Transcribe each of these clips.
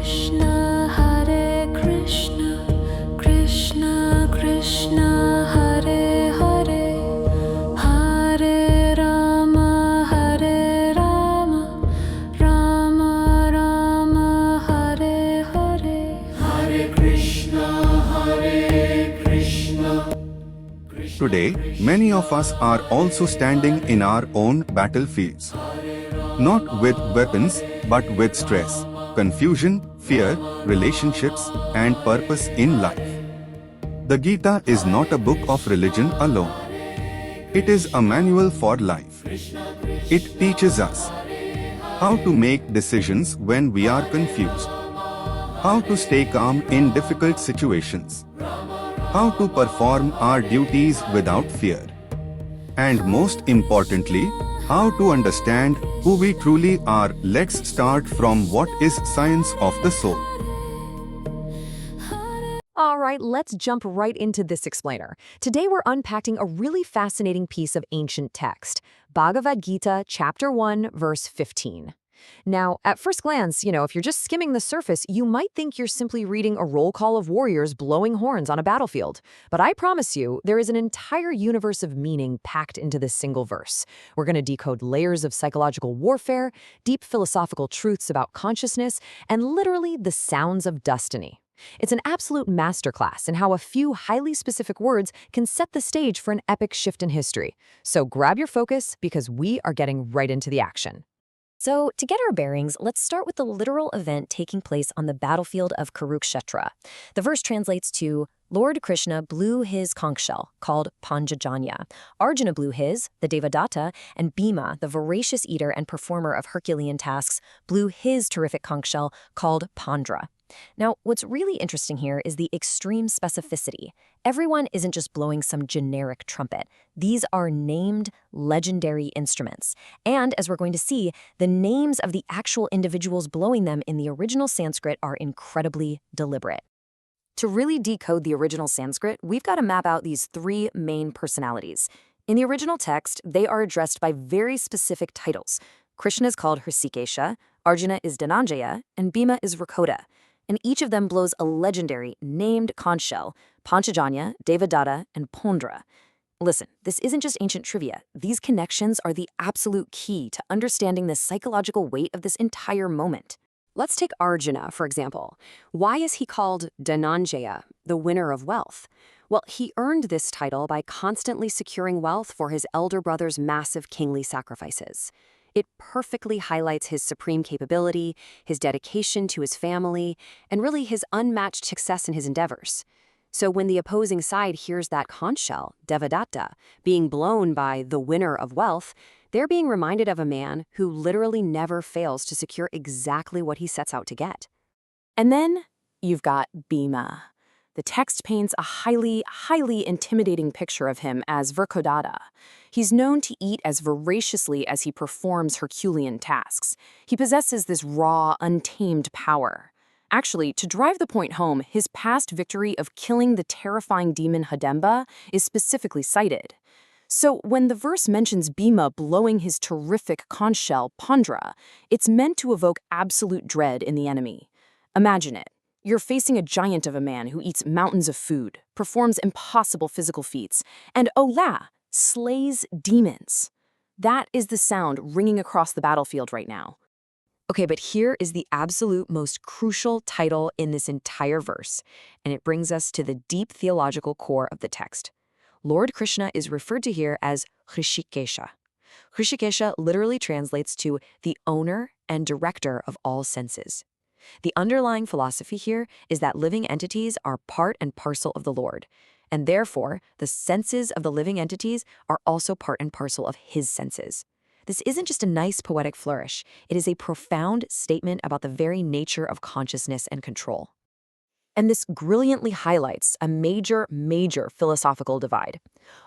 Krishna, Hare Krishna, Krishna Krishna, Hare Hare, Hare Rama, Hare Rama, Rama Rama, Hare Hare. Hare Krishna, Hare Krishna. Today, many of us are also standing in our own battlefields. Not with weapons, but with stress, confusion, fear, relationships, and purpose in life. The Gita is not a book of religion alone. It is a manual for life. It teaches us how to make decisions when we are confused, how to stay calm in difficult situations, how to perform our duties without fear, and most importantly, how to understand who we truly are. Let's start from what is science of the soul. All right, let's jump right into this explainer. Today we're unpacking a really fascinating piece of ancient text, Bhagavad Gita, chapter 1, verse 15. Now, at first glance, if you're just skimming the surface, you might think you're simply reading a roll call of warriors blowing horns on a battlefield. But I promise you, there is an entire universe of meaning packed into this single verse. We're going to decode layers of psychological warfare, deep philosophical truths about consciousness, and literally the sounds of destiny. It's an absolute masterclass in how a few highly specific words can set the stage for an epic shift in history. So grab your focus, because we are getting right into the action. So, to get our bearings, let's start with the literal event taking place on the battlefield of Kurukshetra. The verse translates to, Lord Krishna blew his conch shell, called Panchajanya. Arjuna blew his, the Devadatta, and Bhima, the voracious eater and performer of Herculean tasks, blew his terrific conch shell, called Pandra. Now, what's really interesting here is the extreme specificity. Everyone isn't just blowing some generic trumpet. These are named, legendary instruments. And as we're going to see, the names of the actual individuals blowing them in the original Sanskrit are incredibly deliberate. To really decode the original Sanskrit, we've got to map out these three main personalities. In the original text, they are addressed by very specific titles. Krishna is called Hrishikesha, Arjuna is Dhananjaya, and Bhima is Rakoda. And each of them blows a legendary, named conch shell, Panchajanya, Devadatta, and Pandra. Listen, this isn't just ancient trivia. These connections are the absolute key to understanding the psychological weight of this entire moment. Let's take Arjuna, for example. Why is he called Dhananjaya, the winner of wealth? Well, he earned this title by constantly securing wealth for his elder brother's massive kingly sacrifices. It perfectly highlights his supreme capability, his dedication to his family, and really his unmatched success in his endeavors. So when the opposing side hears that conch shell, Devadatta, being blown by the winner of wealth, they're being reminded of a man who literally never fails to secure exactly what he sets out to get. And then you've got Bhima. The text paints a highly intimidating picture of him as Vrakodatta. He's known to eat as voraciously as he performs Herculean tasks. He possesses this raw, untamed power. Actually, to drive the point home, his past victory of killing the terrifying demon Hidemba is specifically cited. So when the verse mentions Bhima blowing his terrific conch shell, Pandra, it's meant to evoke absolute dread in the enemy. Imagine it. You're facing a giant of a man who eats mountains of food, performs impossible physical feats, and slays demons. That is the sound ringing across the battlefield right now. Okay, but here is the absolute most crucial title in this entire verse, and it brings us to the deep theological core of the text. Lord Krishna is referred to here as Hrishikesha. Hrishikesha literally translates to the owner and director of all senses. The underlying philosophy here is that living entities are part and parcel of the Lord, and therefore the senses of the living entities are also part and parcel of his senses. This isn't just a nice poetic flourish, it is a profound statement about the very nature of consciousness and control. And this brilliantly highlights a major philosophical divide.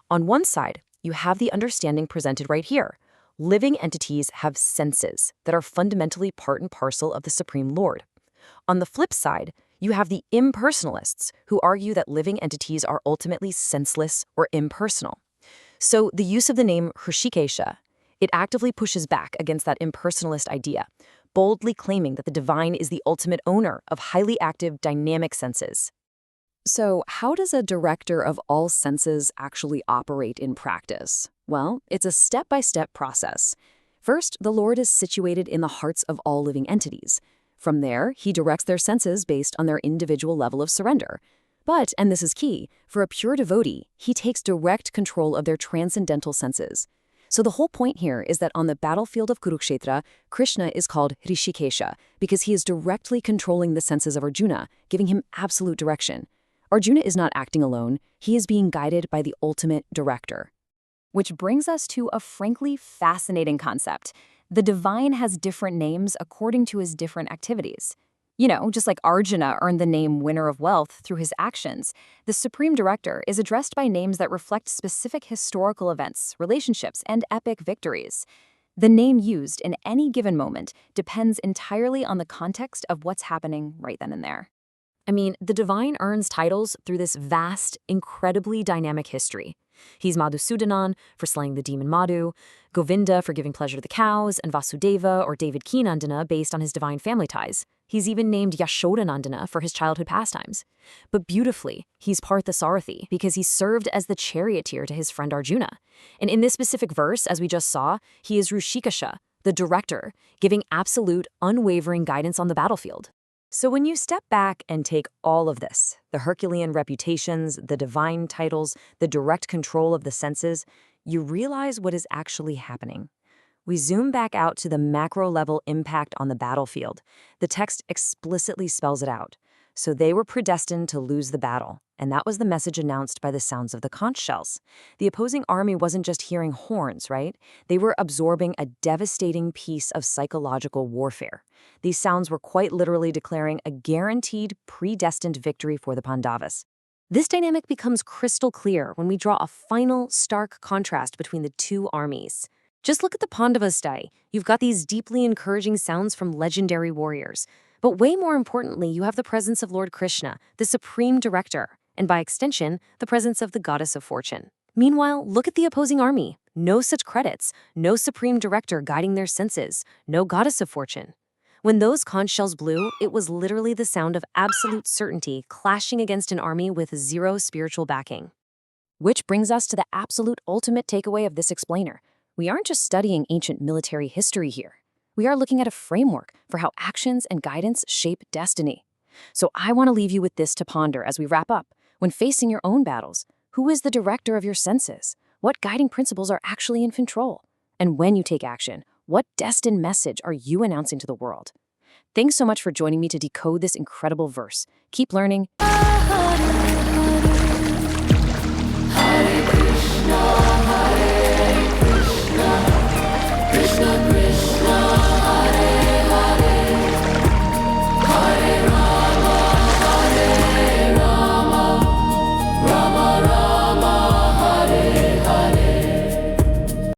On one side, you have the understanding presented right here. Living entities have senses that are fundamentally part and parcel of the Supreme Lord. On the flip side, you have the impersonalists who argue that living entities are ultimately senseless or impersonal. So the use of the name Hrishikesha, it actively pushes back against that impersonalist idea, boldly claiming that the divine is the ultimate owner of highly active, dynamic senses. So, how does a director of all senses actually operate in practice? Well, it's a step-by-step process. First, the Lord is situated in the hearts of all living entities. From there, he directs their senses based on their individual level of surrender. But, and this is key, for a pure devotee, he takes direct control of their transcendental senses. So the whole point here is that on the battlefield of Kurukshetra, Krishna is called Hrishikesha because he is directly controlling the senses of Arjuna, giving him absolute direction. Arjuna is not acting alone, he is being guided by the ultimate director. Which brings us to a frankly fascinating concept. The divine has different names according to his different activities. You know, just like Arjuna earned the name winner of wealth through his actions, the supreme director is addressed by names that reflect specific historical events, relationships, and epic victories. The name used in any given moment depends entirely on the context of what's happening right then and there. I mean, the divine earns titles through this vast, incredibly dynamic history. He's Madhusudanan for slaying the demon Madhu, Govinda for giving pleasure to the cows, and Vasudeva or David Nandana based on his divine family ties. He's even named Yashodanandana for his childhood pastimes. But beautifully, he's Parthasarathi because he served as the charioteer to his friend Arjuna. And in this specific verse, as we just saw, he is Hrishikesha, the director, giving absolute, unwavering guidance on the battlefield. So when you step back and take all of this, the Herculean reputations, the divine titles, the direct control of the senses, you realize what is actually happening. We zoom back out to the macro-level impact on the battlefield. The text explicitly spells it out. So they were predestined to lose the battle, and that was the message announced by the sounds of the conch shells. The opposing army wasn't just hearing horns, right? They were absorbing a devastating piece of psychological warfare. These sounds were quite literally declaring a guaranteed, predestined victory for the Pandavas. This dynamic becomes crystal clear when we draw a final, stark contrast between the two armies. Just look at the Pandavas' day. You've got these deeply encouraging sounds from legendary warriors. But way more importantly, you have the presence of Lord Krishna, the supreme director, and by extension, the presence of the goddess of fortune. Meanwhile, look at the opposing army. No such credits, no supreme director guiding their senses, no goddess of fortune. When those conch shells blew, it was literally the sound of absolute certainty clashing against an army with zero spiritual backing. Which brings us to the absolute ultimate takeaway of this explainer. We aren't just studying ancient military history here. We are looking at a framework for how actions and guidance shape destiny. So I want to leave you with this to ponder as we wrap up. When facing your own battles, who is the director of your senses? What guiding principles are actually in control? And when you take action, what destined message are you announcing to the world? Thanks so much for joining me to decode this incredible verse. Keep learning.